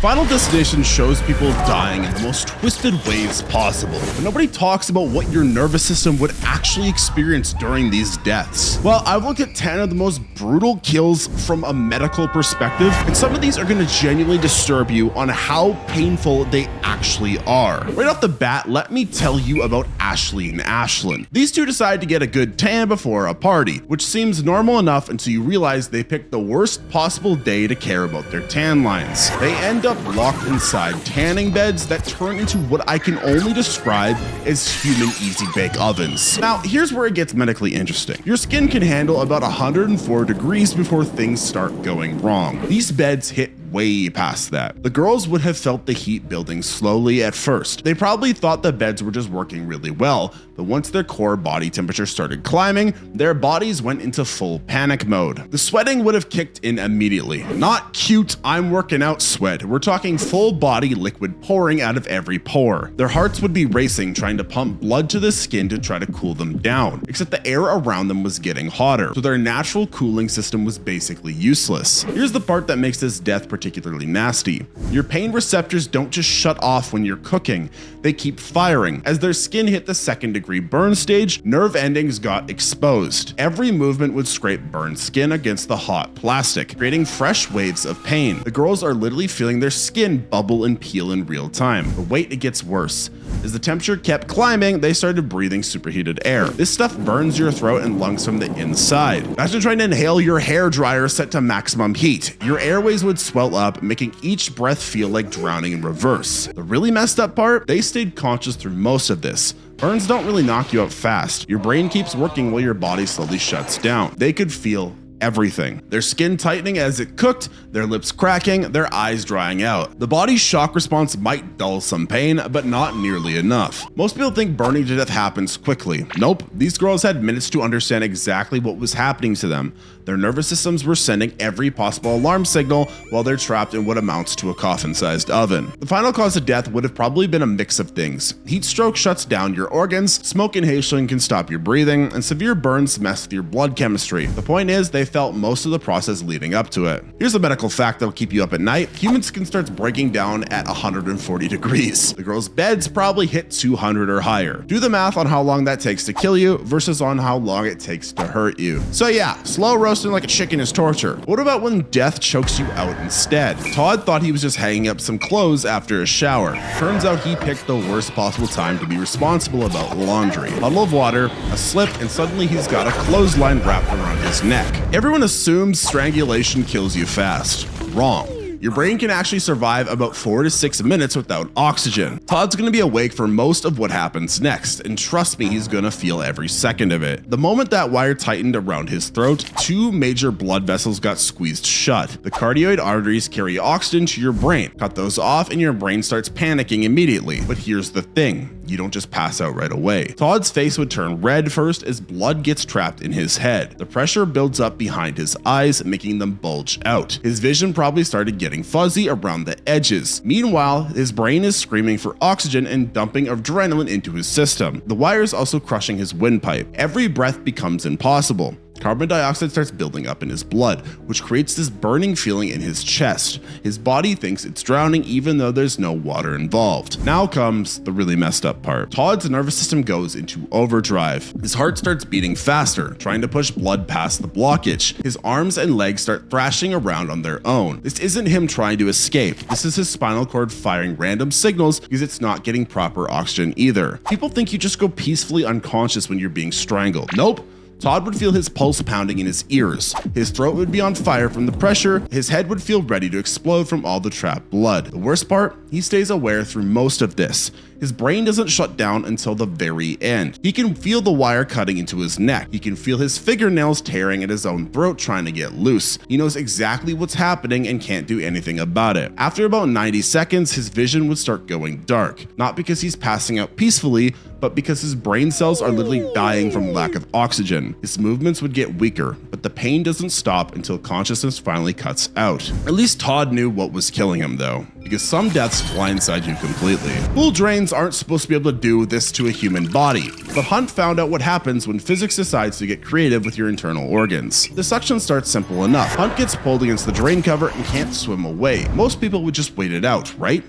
Final Destination shows people dying in the most twisted ways possible, but nobody talks about what your nervous system would actually experience during these deaths. Well, I've looked at 10 of the most brutal kills from a medical perspective, and some of these are going to genuinely disturb you on how painful they actually are. Right off the bat, let me tell you about Ashley and Ashlyn. These two decide to get a good tan before a party, which seems normal enough until you realize they picked the worst possible day to care about their tan lines. They end up locked inside tanning beds that turn into what I can only describe as human easy bake ovens. Now, here's where it gets medically interesting. Your skin can handle about 104 degrees before things start going wrong. These beds hit way past that. The girls would have felt the heat building slowly at first. They probably thought the beds were just working really well, but once their core body temperature started climbing, their bodies went into full panic mode. The sweating would have kicked in immediately. Not cute, I'm working out sweat. We're talking full body liquid pouring out of every pore. Their hearts would be racing, trying to pump blood to the skin to try to cool them down, except the air around them was getting hotter, so their natural cooling system was basically useless. Here's the part that makes this death particularly nasty. Your pain receptors don't just shut off when you're cooking, they keep firing. As their skin hit the 2nd degree burn stage, nerve endings got exposed. Every movement would scrape burned skin against the hot plastic, creating fresh waves of pain. The girls are literally feeling their skin bubble and peel in real time. But wait, it gets worse. As the temperature kept climbing, they started breathing superheated air. This stuff burns your throat and lungs from the inside. Imagine trying to inhale your hair dryer set to maximum heat. Your airways would swell up, making each breath feel like drowning in reverse. The really messed up part? They stayed conscious through most of this. Burns don't really knock you out fast. Your brain keeps working while your body slowly shuts down. They could feel everything. Their skin tightening as it cooked, their lips cracking, their eyes drying out. The body's shock response might dull some pain, but not nearly enough. Most people think burning to death happens quickly. Nope, these girls had minutes to understand exactly what was happening to them. Their nervous systems were sending every possible alarm signal while they're trapped in what amounts to a coffin-sized oven. The final cause of death would have probably been a mix of things. Heat stroke shuts down your organs, smoke inhalation can stop your breathing, and severe burns mess with your blood chemistry. The point is, they felt most of the process leading up to it. Here's a medical fact that'll keep you up at night. Human skin starts breaking down at 140 degrees. The girls' beds probably hit 200 or higher. Do the math on how long that takes to kill you versus on how long it takes to hurt you. So yeah, slow roasting like a chicken is torture. What about when death chokes you out instead? Tod thought he was just hanging up some clothes after a shower. Turns out he picked the worst possible time to be responsible about laundry. A puddle of water, a slip, and suddenly he's got a clothesline wrapped around his neck. Everyone assumes strangulation kills you fast. Wrong. Your brain can actually survive about 4 to 6 minutes without oxygen. Tod's gonna be awake for most of what happens next, and trust me, he's gonna feel every second of it. The moment that wire tightened around his throat, 2 major blood vessels got squeezed shut. The cardioid arteries carry oxygen to your brain. Cut those off and your brain starts panicking immediately. But here's the thing. You don't just pass out right away. Tod's face would turn red first as blood gets trapped in his head. The pressure builds up behind his eyes, making them bulge out. His vision probably started getting fuzzy around the edges. Meanwhile, his brain is screaming for oxygen and dumping adrenaline into his system. The wire is also crushing his windpipe. Every breath becomes impossible. Carbon dioxide starts building up in his blood, which creates this burning feeling in his chest. His body thinks it's drowning even though there's no water involved. Now comes the really messed up part. Tod's nervous system goes into overdrive. His heart starts beating faster, trying to push blood past the blockage. His arms and legs start thrashing around on their own. This isn't him trying to escape. This is his spinal cord firing random signals because it's not getting proper oxygen either. People think you just go peacefully unconscious when you're being strangled. Nope. Tod would feel his pulse pounding in his ears. His throat would be on fire from the pressure. His head would feel ready to explode from all the trapped blood. The worst part, he stays aware through most of this. His brain doesn't shut down until the very end. He can feel the wire cutting into his neck. He can feel his fingernails tearing at his own throat trying to get loose. He knows exactly what's happening and can't do anything about it. After about 90 seconds, his vision would start going dark. Not because he's passing out peacefully, but because his brain cells are literally dying from lack of oxygen. His movements would get weaker, but the pain doesn't stop until consciousness finally cuts out. At least Tod knew what was killing him though, because some deaths blindside you completely. Full drains aren't supposed to be able to do this to a human body, but Hunt found out what happens when physics decides to get creative with your internal organs. The suction starts simple enough. Hunt gets pulled against the drain cover and can't swim away. Most people would just wait it out, right?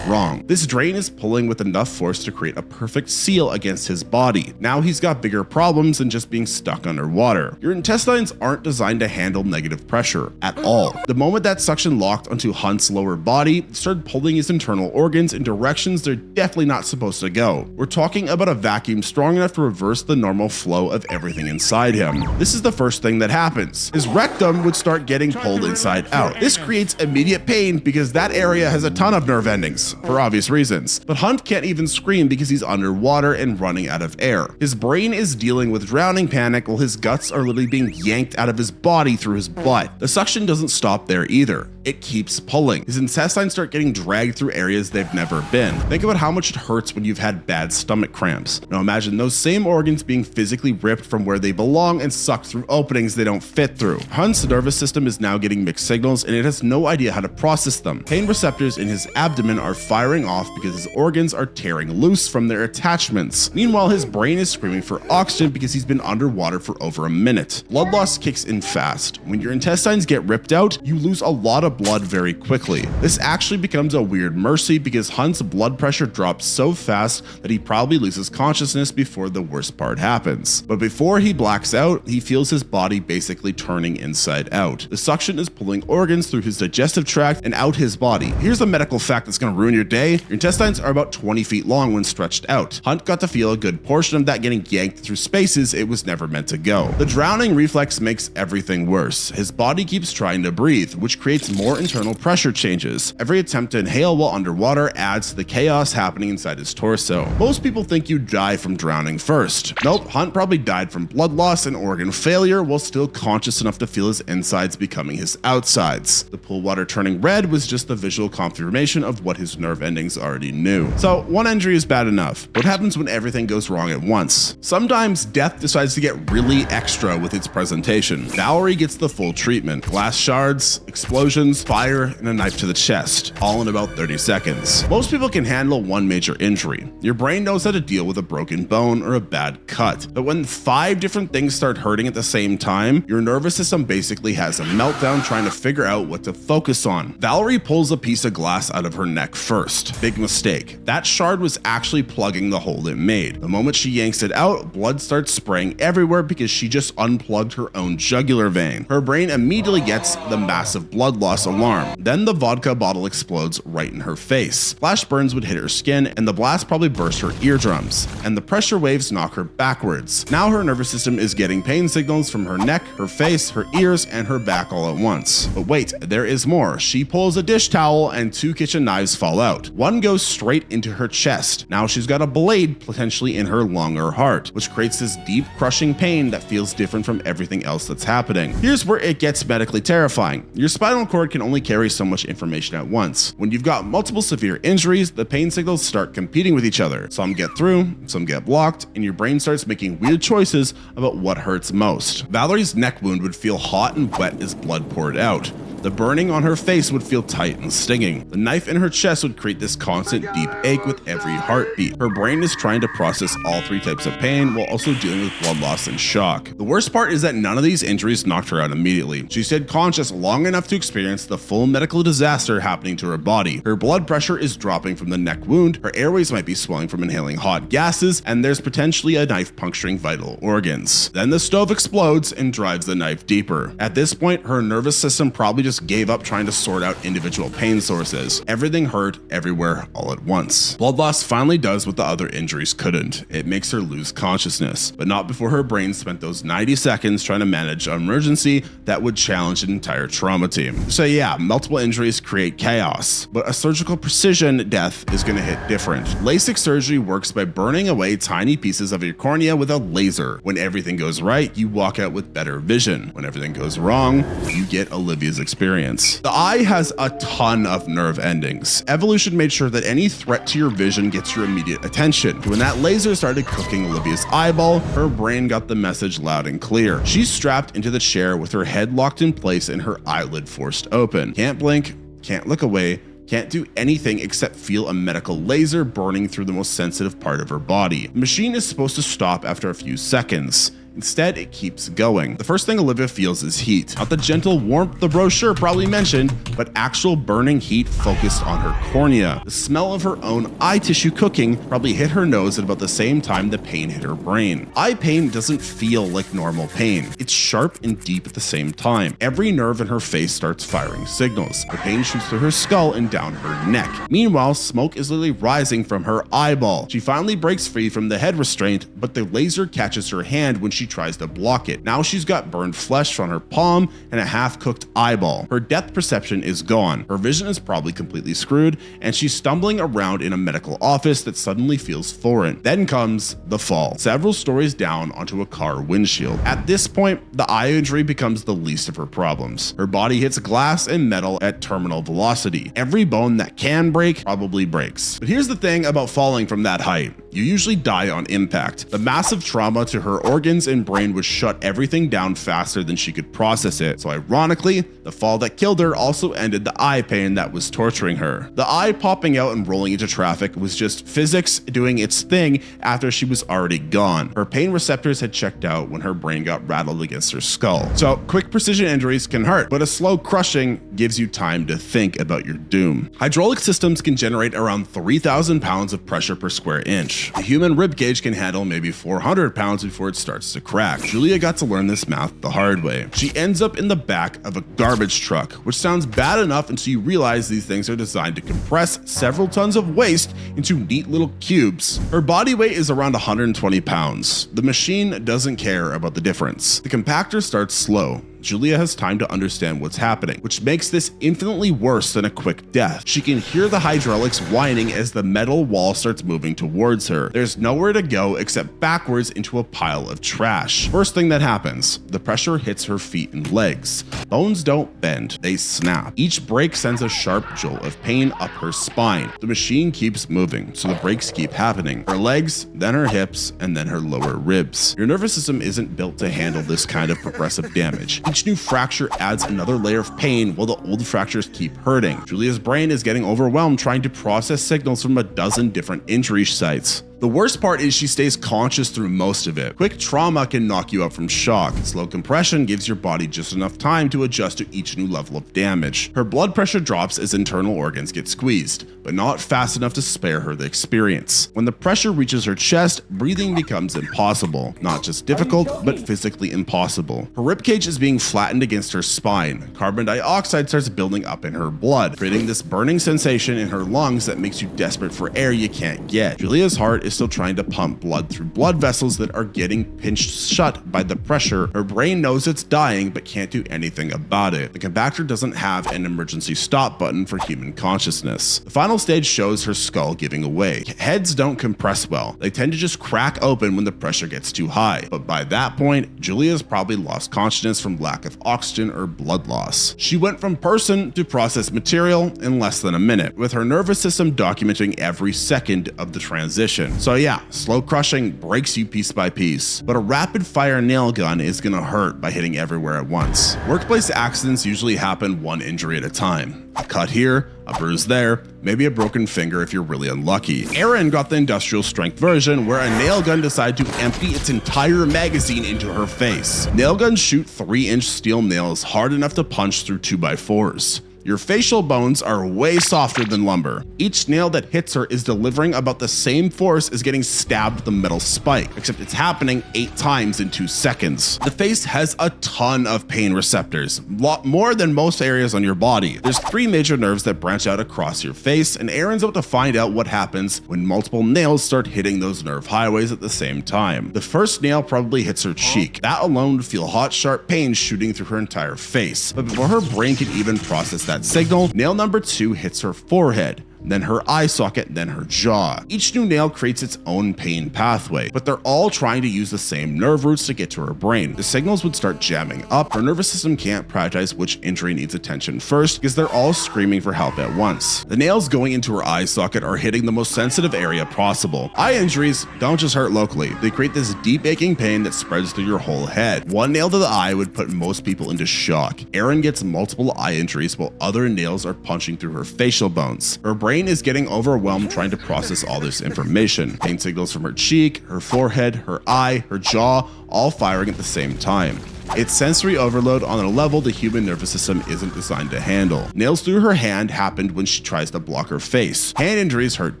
Wrong. This drain is pulling with enough force to create a perfect seal against his body. Now he's got bigger problems than just being stuck underwater. Your intestines aren't designed to handle negative pressure at all. The moment that suction locked onto Hunt's lower body, it started pulling his internal organs in directions they're definitely not supposed to go. We're talking about a vacuum strong enough to reverse the normal flow of everything inside him. This is the first thing that happens. His rectum would start getting pulled inside out. This creates immediate pain because that area has a ton of nerve endings, for obvious reasons. But Hunt can't even scream because he's underwater and running out of air. His brain is dealing with drowning panic while his guts are literally being yanked out of his body through his butt. The suction doesn't stop there either. It keeps pulling. His intestines start getting dragged through areas they've never been. Think about how much it hurts when you've had bad stomach cramps. Now imagine those same organs being physically ripped from where they belong and sucked through openings they don't fit through. Hunt's nervous system is now getting mixed signals and it has no idea how to process them. Pain receptors in his abdomen are firing off because his organs are tearing loose from their attachments. Meanwhile, his brain is screaming for oxygen because he's been underwater for over a minute. Blood loss kicks in fast. When your intestines get ripped out, you lose a lot of blood very quickly. This actually becomes a weird mercy because Hunt's blood pressure drops so fast that he probably loses consciousness before the worst part happens. But before he blacks out, he feels his body basically turning inside out. The suction is pulling organs through his digestive tract and out his body. Here's a medical fact that's going to ruin your day. Your intestines are about 20 feet long when stretched out. Hunt got to feel a good portion of that getting yanked through spaces it was never meant to go. The drowning reflex makes everything worse. His body keeps trying to breathe, which creates more internal pressure changes. Every attempt to inhale while underwater adds to the chaos happening inside his torso. Most people think you die from drowning first. Nope, Hunt probably died from blood loss and organ failure while still conscious enough to feel his insides becoming his outsides. The pool water turning red was just the visual confirmation of what his nerve endings already knew. So one injury is bad enough. What happens when everything goes wrong at once? Sometimes death decides to get really extra with its presentation. Valerie gets the full treatment. Glass shards, explosions, fire, and a knife to the chest, all in about 30 seconds. Most people can handle one major injury. Your brain knows how to deal with a broken bone or a bad cut. But when 5 different things start hurting at the same time, your nervous system basically has a meltdown trying to figure out what to focus on. Valerie pulls a piece of glass out of her neck first. Big mistake. That shard was actually plugging the hole it made. The moment she yanks it out, blood starts spraying everywhere because she just unplugged her own jugular vein. Her brain immediately gets the massive blood loss alarm. Then the vodka bottle explodes right in her face. Flash burns would hit her skin and the blast probably burst her eardrums. And the pressure waves knock her backwards. Now her nervous system is getting pain signals from her neck, her face, her ears, and her back all at once. But wait, there is more. She pulls a dish towel and 2 kitchen knives fall out. One goes straight into her chest. Now she's got a blade potentially in her lung or heart, which creates this deep crushing pain that feels different from everything else that's happening. Here's where it gets medically terrifying. Your spinal cord can only carry so much information at once. When you've got multiple severe injuries, the pain signals start competing with each other. Some get through, some get blocked, and your brain starts making weird choices about what hurts most. Valerie's neck wound would feel hot and wet as blood poured out. The burning on her face would feel tight and stinging. The knife in her chest would create this constant deep ache with every heartbeat. Her brain is trying to process all 3 types of pain while also dealing with blood loss and shock. The worst part is that none of these injuries knocked her out immediately. She stayed conscious long enough to experience the full medical disaster happening to her body. Her blood pressure is dropping from the neck wound, her airways might be swelling from inhaling hot gases, and there's potentially a knife puncturing vital organs. Then the stove explodes and drives the knife deeper. At this point, her nervous system probably just gave up trying to sort out individual pain sources. Everything hurt everywhere all at once. Blood loss finally does what the other injuries couldn't. It makes her lose consciousness, but not before her brain spent those 90 seconds trying to manage an emergency that would challenge an entire trauma team. So yeah, multiple injuries create chaos, but a surgical precision death is going to hit different. LASIK surgery works by burning away tiny pieces of your cornea with a laser. When everything goes right, you walk out with better vision. When everything goes wrong, you get Olivia's experience. experience. The eye has a ton of nerve endings. Evolution made sure that any threat to your vision gets your immediate attention. When that laser started cooking Olivia's eyeball, her brain got the message loud and clear. She's strapped into the chair with her head locked in place and her eyelid forced open. Can't blink, can't look away, can't do anything except feel a medical laser burning through the most sensitive part of her body. The machine is supposed to stop after a few seconds. Instead, it keeps going. The first thing Olivia feels is heat. Not the gentle warmth the brochure probably mentioned, but actual burning heat focused on her cornea. The smell of her own eye tissue cooking probably hit her nose at about the same time the pain hit her brain. Eye pain doesn't feel like normal pain. It's sharp and deep at the same time. Every nerve in her face starts firing signals. The pain shoots through her skull and down her neck. Meanwhile, smoke is literally rising from her eyeball. She finally breaks free from the head restraint, but the laser catches her hand when she tries to block it. Now she's got burned flesh on her palm and a half-cooked eyeball. Her depth perception is gone. Her vision is probably completely screwed, and she's stumbling around in a medical office that suddenly feels foreign. Then comes the fall, several stories down onto a car windshield. At this point, the eye injury becomes the least of her problems. Her body hits glass and metal at terminal velocity. Every bone that can break probably breaks. But here's the thing about falling from that height. You usually die on impact. The massive trauma to her organs and brain would shut everything down faster than she could process it. So ironically, the fall that killed her also ended the eye pain that was torturing her. The eye popping out and rolling into traffic was just physics doing its thing after she was already gone. Her pain receptors had checked out when her brain got rattled against her skull. So quick precision injuries can hurt, but a slow crushing gives you time to think about your doom. Hydraulic systems can generate around 3,000 pounds of pressure per square inch. The human rib cage can handle maybe 400 pounds before it starts to crack. Julia got to learn this math the hard way. She ends up in the back of a garbage truck, which sounds bad enough until you realize these things are designed to compress several tons of waste into neat little cubes. Her body weight is around 120 pounds. The machine doesn't care about the difference. The compactor starts slow. Julia has time to understand what's happening, which makes this infinitely worse than a quick death. She can hear the hydraulics whining as the metal wall starts moving towards her. There's nowhere to go except backwards into a pile of trash. First thing that happens, the pressure hits her feet and legs. Bones don't bend, they snap. Each break sends a sharp jolt of pain up her spine. The machine keeps moving, so the breaks keep happening. Her legs, then her hips, and then her lower ribs. Your nervous system isn't built to handle this kind of progressive damage. Each new fracture adds another layer of pain while the old fractures keep hurting. Julia's brain is getting overwhelmed trying to process signals from a dozen different injury sites. The worst part is she stays conscious through most of it. Quick trauma can knock you out from shock. Slow compression gives your body just enough time to adjust to each new level of damage. Her blood pressure drops as internal organs get squeezed, but not fast enough to spare her the experience. When the pressure reaches her chest, breathing becomes impossible. Not just difficult, but physically impossible. Her ribcage is being flattened against her spine. Carbon dioxide starts building up in her blood, creating this burning sensation in her lungs that makes you desperate for air you can't get. Julia's heart is still trying to pump blood through blood vessels that are getting pinched shut by the pressure. Her brain knows it's dying but can't do anything about it. The compactor doesn't have an emergency stop button for human consciousness. The final stage shows her skull giving away. Heads don't compress well. They tend to just crack open when the pressure gets too high. But by that point, Julia's probably lost consciousness from lack of oxygen or blood loss. She went from person to processed material in less than a minute, with her nervous system documenting every second of the transition. So yeah, slow crushing breaks you piece by piece, but a rapid fire nail gun is gonna hurt by hitting everywhere at once. Workplace accidents usually happen one injury at a time. A cut here, a bruise there, maybe a broken finger if you're really unlucky. Erin got the industrial strength version where a nail gun decided to empty its entire magazine into her face. Nail guns shoot 3-inch steel nails hard enough to punch through 2x4s. Your facial bones are way softer than lumber. Each nail that hits her is delivering about the same force as getting stabbed with a metal spike, except it's happening 8 times in 2 seconds. The face has a ton of pain receptors, lot more than most areas on your body. There's 3 major nerves that branch out across your face, and Erin's about to find out what happens when multiple nails start hitting those nerve highways at the same time. The first nail probably hits her cheek. That alone would feel hot, sharp pain shooting through her entire face. But before her brain can even process that signal, nail number 2 hits her forehead. then her eye socket, then her jaw. Each new nail creates its own pain pathway, but they're all trying to use the same nerve roots to get to her brain. The signals would start jamming up. Her nervous system can't prioritize which injury needs attention first because they're all screaming for help at once. The nails going into her eye socket are hitting the most sensitive area possible. Eye injuries don't just hurt locally. They create this deep aching pain that spreads through your whole head. One nail to the eye would put most people into shock. Erin gets multiple eye injuries while other nails are punching through her facial bones. Her brain is getting overwhelmed trying to process all this information. Pain signals from her cheek, her forehead, her eye, her jaw, all firing at the same time. It's sensory overload on a level the human nervous system isn't designed to handle. Nails through her hand happened when she tries to block her face. Hand injuries hurt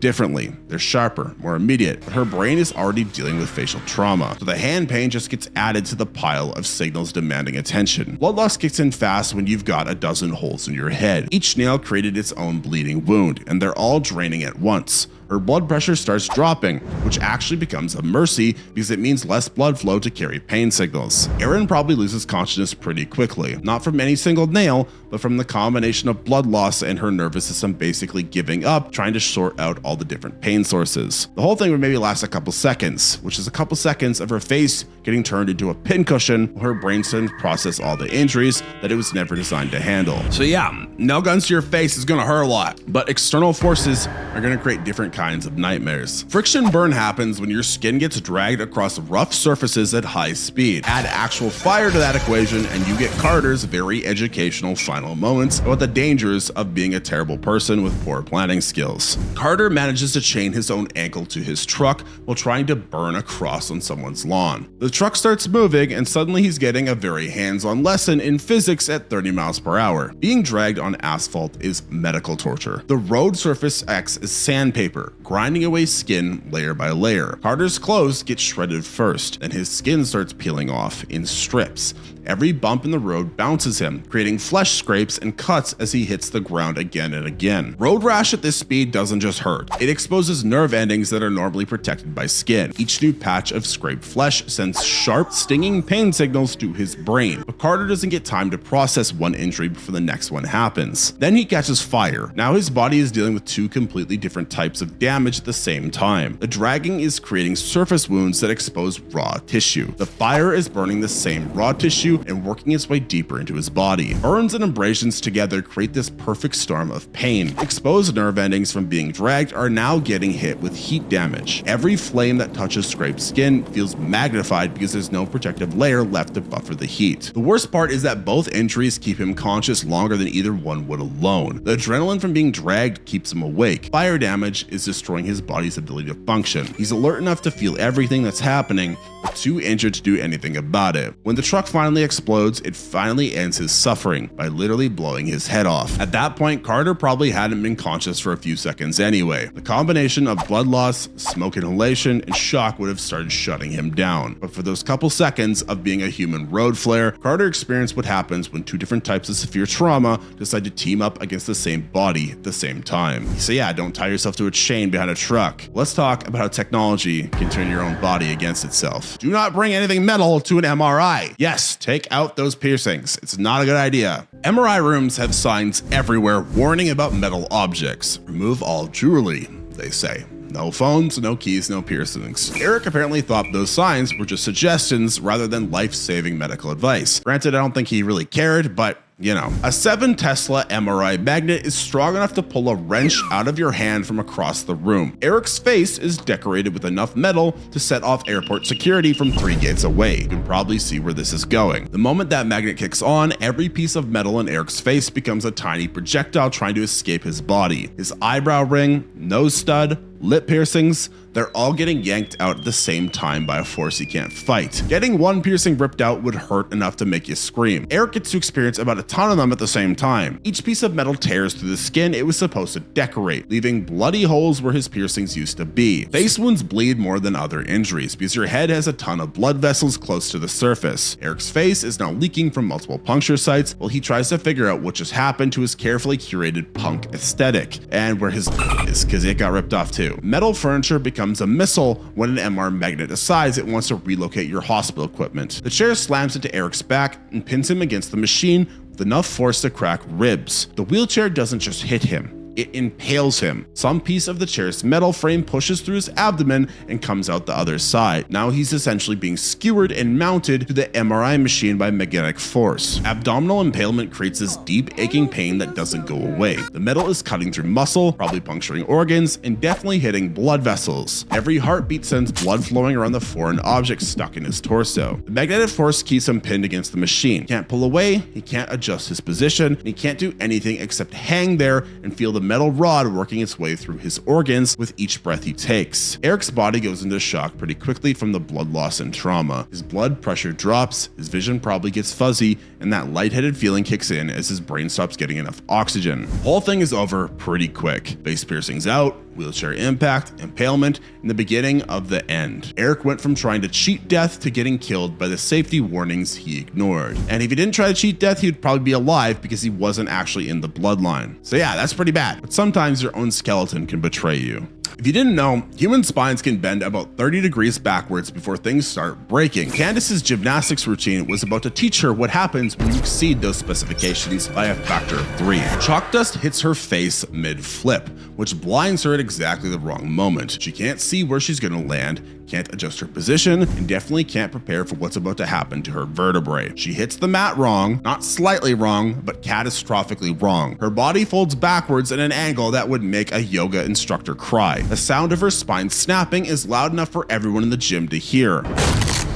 differently. They're sharper, more immediate, but her brain is already dealing with facial trauma, so the hand pain just gets added to the pile of signals demanding attention. Blood loss kicks in fast when you've got a dozen holes in your head. Each nail created its own bleeding wound, and they're all draining at once. Her blood pressure starts dropping, which actually becomes a mercy because it means less blood flow to carry pain signals. Erin probably loses consciousness pretty quickly, not from any single nail, but from the combination of blood loss and her nervous system basically giving up, trying to sort out all the different pain sources. The whole thing would maybe last a couple seconds, which is a couple seconds of her face getting turned into a pincushion while her brain starting to process all the injuries that it was never designed to handle. So yeah, nail guns to your face is gonna hurt a lot, but external forces are gonna create different kinds of nightmares. Friction burn happens when your skin gets dragged across rough surfaces at high speed. Add actual fire to that equation and you get Carter's very educational final moments about the dangers of being a terrible person with poor planning skills. Carter manages to chain his own ankle to his truck while trying to burn a cross on someone's lawn. The truck starts moving and suddenly he's getting a very hands-on lesson in physics at 30 miles per hour. Being dragged on asphalt is medical torture. The road surface acts as sandpaper, grinding away skin layer by layer. Carter's clothes get shredded first, then his skin starts peeling off in strips. Every bump in the road bounces him, creating flesh scrapes and cuts as he hits the ground again and again. Road rash at this speed doesn't just hurt, it exposes nerve endings that are normally protected by skin. Each new patch of scraped flesh sends sharp, stinging pain signals to his brain, but Carter doesn't get time to process one injury before the next one happens. Then he catches fire. Now his body is dealing with two completely different types of damage at the same time. The dragging is creating surface wounds that expose raw tissue. The fire is burning the same raw tissue and working its way deeper into his body. Burns and abrasions together create this perfect storm of pain. Exposed nerve endings from being dragged are now getting hit with heat damage. Every flame that touches scraped skin feels magnified because there's no protective layer left to buffer the heat. The worst part is that both injuries keep him conscious longer than either one would alone. The adrenaline from being dragged keeps him awake. Fire damage is destroying his body's ability to function. He's alert enough to feel everything that's happening, but too injured to do anything about it. When the truck finally explodes, it finally ends his suffering by literally blowing his head off. At that point, Carter probably hadn't been conscious for a few seconds anyway. The combination of blood loss, smoke inhalation, and shock would have started shutting him down. But for those couple seconds of being a human road flare, Carter experienced what happens when two different types of severe trauma decide to team up against the same body at the same time. So yeah, don't tie yourself to a chain behind a truck. Let's talk about how technology can turn your own body against itself. Do not bring anything metal to an MRI. Yes, take out those piercings. It's not a good idea. MRI rooms have signs everywhere warning about metal objects. Remove all jewelry, they say. No phones, no keys, no piercings. Erik apparently thought those signs were just suggestions rather than life-saving medical advice. Granted, I don't think he really cared, but you know. A 7 Tesla MRI magnet is strong enough to pull a wrench out of your hand from across the room. Erik's face is decorated with enough metal to set off airport security from 3 gates away. You can probably see where this is going. The moment that magnet kicks on, every piece of metal in Erik's face becomes a tiny projectile trying to escape his body. His eyebrow ring, nose stud, lip piercings, they're all getting yanked out at the same time by a force he can't fight. Getting one piercing ripped out would hurt enough to make you scream. Erik gets to experience about a ton of them at the same time. Each piece of metal tears through the skin it was supposed to decorate, leaving bloody holes where his piercings used to be. Face wounds bleed more than other injuries because your head has a ton of blood vessels close to the surface. Erik's face is now leaking from multiple puncture sites while he tries to figure out what just happened to his carefully curated punk aesthetic and where his is because it got ripped off too. Metal furniture becomes a missile when an MR magnet decides it wants to relocate your hospital equipment. The chair slams into Erik's back and pins him against the machine with enough force to crack ribs. The wheelchair doesn't just hit him. it impales him. Some piece of the chair's metal frame pushes through his abdomen and comes out the other side. Now he's essentially being skewered and mounted to the MRI machine by magnetic force. Abdominal impalement creates this deep aching pain that doesn't go away. The metal is cutting through muscle, probably puncturing organs, and definitely hitting blood vessels. Every heartbeat sends blood flowing around the foreign object stuck in his torso. The magnetic force keeps him pinned against the machine. He can't pull away, he can't adjust his position, and he can't do anything except hang there and feel the metal rod working its way through his organs with each breath he takes. Erik's body goes into shock pretty quickly from the blood loss and trauma. His blood pressure drops, his vision probably gets fuzzy, and that lightheaded feeling kicks in as his brain stops getting enough oxygen. The whole thing is over pretty quick. Face piercings out, wheelchair impact, impalement, and the beginning of the end. Erik went from trying to cheat death to getting killed by the safety warnings he ignored. And if he didn't try to cheat death, he would probably be alive because he wasn't actually in the bloodline. So yeah, that's pretty bad. But sometimes your own skeleton can betray you. If you didn't know, human spines can bend about 30 degrees backwards before things start breaking. Candice's gymnastics routine was about to teach her what happens when you exceed those specifications by a factor of 3. Chalk dust hits her face mid-flip, which blinds her at exactly the wrong moment. She can't see where she's going to land, can't adjust her position, and definitely can't prepare for what's about to happen to her vertebrae. She hits the mat wrong, not slightly wrong, but catastrophically wrong. Her body folds backwards at an angle that would make a yoga instructor cry. The sound of her spine snapping is loud enough for everyone in the gym to hear.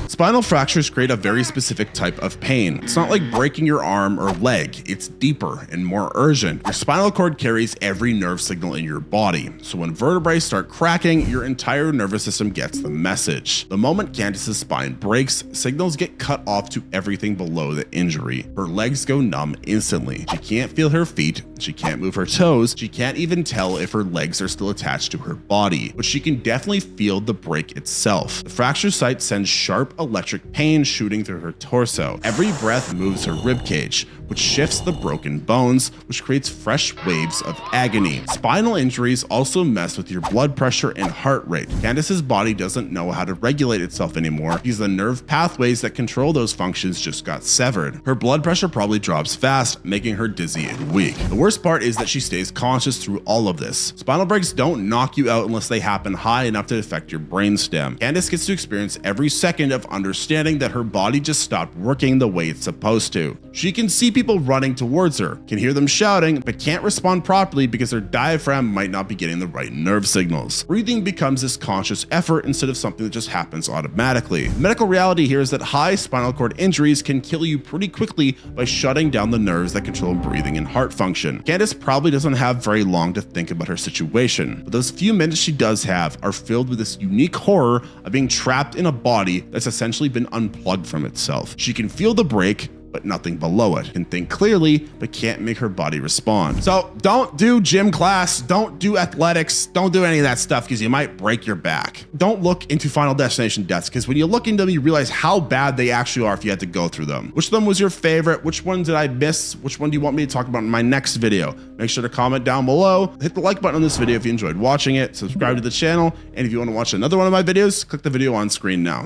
Spinal fractures create a very specific type of pain. It's not like breaking your arm or leg, it's deeper and more urgent. Your spinal cord carries every nerve signal in your body, so when vertebrae start cracking, your entire nervous system gets the message. The moment Candice's spine breaks, signals get cut off to everything below the injury. Her legs go numb instantly. She can't feel her feet, she can't move her toes, she can't even tell if her legs are still attached to her body, but she can definitely feel the break itself. The fracture site sends sharp electric pain shooting through her torso. Every breath moves her ribcage, which shifts the broken bones, which creates fresh waves of agony. Spinal injuries also mess with your blood pressure and heart rate. Candice's body doesn't know how to regulate itself anymore because the nerve pathways that control those functions just got severed. Her blood pressure probably drops fast, making her dizzy and weak. The worst part is that she stays conscious through all of this. Spinal breaks don't knock you out unless they happen high enough to affect your brainstem. Candice gets to experience every second of understanding that her body just stopped working the way it's supposed to. She can see people running towards her, can hear them shouting, but can't respond properly because her diaphragm might not be getting the right nerve signals. Breathing becomes this conscious effort instead of something that just happens automatically. The medical reality here is that high spinal cord injuries can kill you pretty quickly by shutting down the nerves that control breathing and heart function. Candice probably doesn't have very long to think about her situation, but those few minutes she does have are filled with this unique horror of being trapped in a body that's essentially been unplugged from itself. She can feel the break, but nothing below it. Can think clearly, but can't make her body respond. So don't do gym class, don't do athletics, don't do any of that stuff because you might break your back. Don't look into Final Destination deaths because when you look into them, you realize how bad they actually are if you had to go through them. Which of them was your favorite? Which one did I miss? Which one do you want me to talk about in my next video? Make sure to comment down below. Hit the like button on this video if you enjoyed watching it. Subscribe to the channel. And if you want to watch another one of my videos, click the video on screen now.